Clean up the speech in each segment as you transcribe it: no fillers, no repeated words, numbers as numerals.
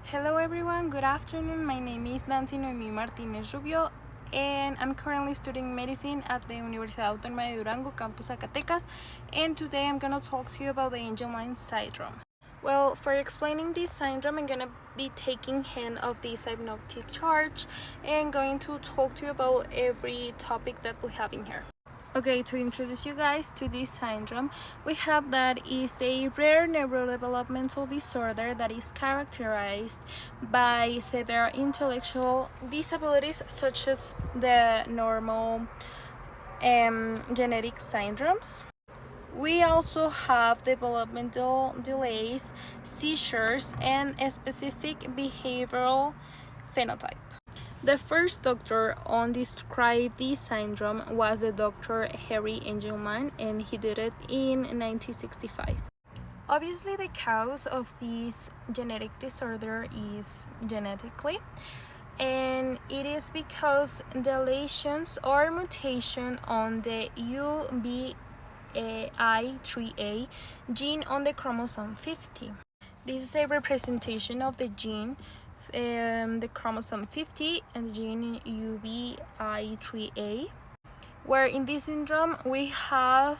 Hello everyone, good afternoon. My name is Noemi Martinez Rubio and I'm currently studying medicine at the Universidad Autónoma de Durango, Campus Zacatecas, and today I'm gonna talk to you about the Angelman syndrome. Well, for explaining this syndrome, I'm gonna be taking hand of this hypnotic charge and going to talk to you about every topic that we have in here. Okay, to introduce you guys to this syndrome, we have that is a rare neurodevelopmental disorder that is characterized by severe intellectual disabilities such as the normal genetic syndromes. We also have developmental delays, seizures, and a specific behavioral phenotype. The first doctor on describe this syndrome was the Dr. Harry Angelman, and he did it in 1965. Obviously, the cause of this genetic disorder is genetically, and it is because deletions or mutation on the UBI3A gene on the chromosome 50. This is a representation of the gene the chromosome 50 and the gene UBI3A, where in this syndrome we have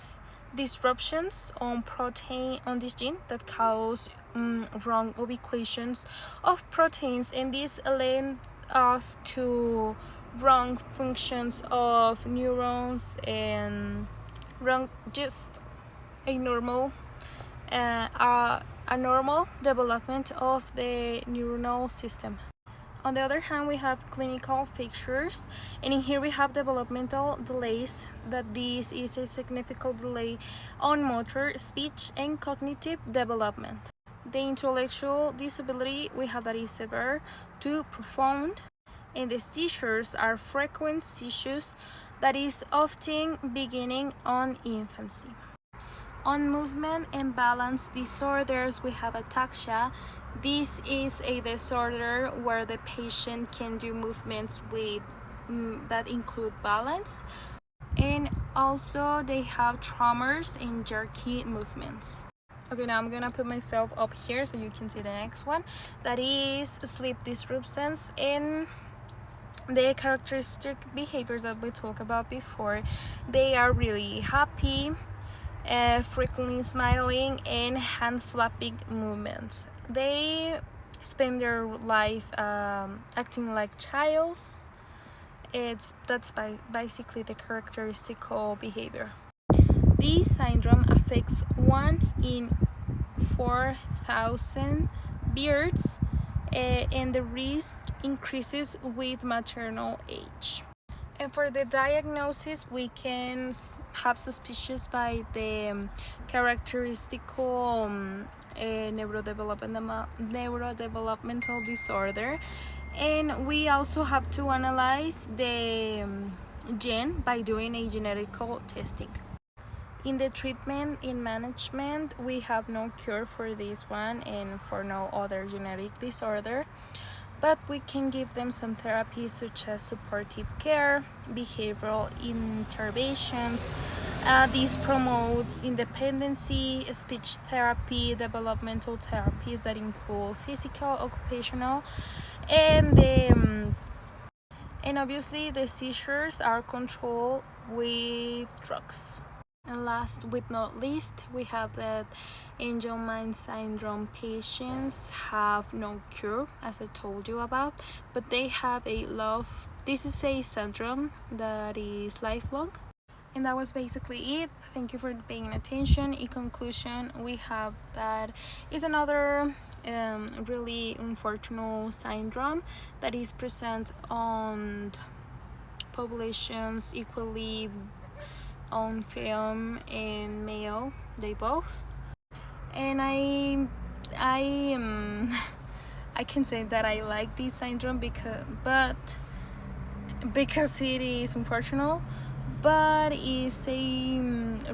disruptions on protein on this gene that cause wrong ubications of proteins, and this led us to wrong functions of neurons and wrong just a normal a normal development of the neuronal system. On the other hand, we have clinical features, and in here we have developmental delays, that this is a significant delay on motor, speech, and cognitive development. The intellectual disability we have that is severe to profound, and the seizures are frequent seizures that is often beginning on infancy. On movement and balance disorders, we have ataxia. This is a disorder where the patient can do movements with that include balance, and also they have tremors and jerky movements. Okay, now I'm gonna put myself up here so you can see the next one. That is sleep disruptions, and the characteristic behaviors that we talked about before. They are really happy, frequently smiling, and hand flapping movements. They spend their life acting like childs. That's basically the characteristical behavior. This syndrome affects 1 in 4,000 birds, and the risk increases with maternal age. And for the diagnosis, we can have suspicious by the characteristical neurodevelopmental disorder, and we also have to analyze the gene by doing a genetical testing. In the treatment and management, we have no cure for this one and for no other genetic disorder, but we can give them some therapies such as supportive care, behavioral interventions. This promotes independency, speech therapy, developmental therapies that include physical, occupational, and obviously the seizures are controlled with drugs. And last but not least, we have that Angelman syndrome patients have no cure, as I told you about, but they have this is a syndrome that is lifelong. And that was basically it. Thank you for paying attention. In conclusion, we have that is another really unfortunate syndrome that is present on populations equally on film and male, they both. And I can say that I like this syndrome because it is unfortunate, but it's a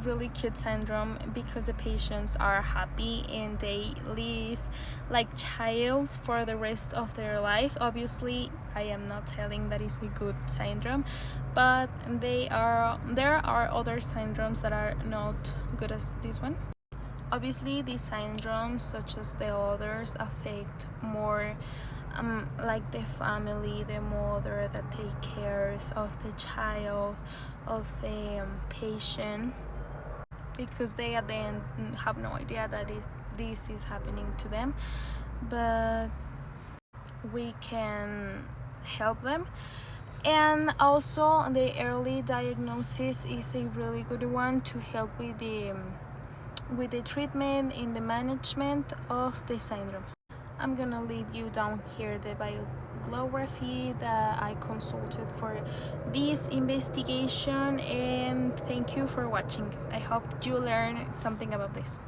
really cute syndrome because the patients are happy and they live like childs for the rest of their life. Obviously, I am not telling that it's a good syndrome, but there are other syndromes that are not good as this one. Obviously, these syndromes, such as the others, affect more like the family, the mother that take care of the child, of the patient, because they at the end have no idea that this is happening to them. But we can help them. And also the early diagnosis is a really good one to help with the treatment in the management of the syndrome. I'm gonna leave you down here the bibliography that I consulted for this investigation, and thank you for watching. I hope you learned something about this.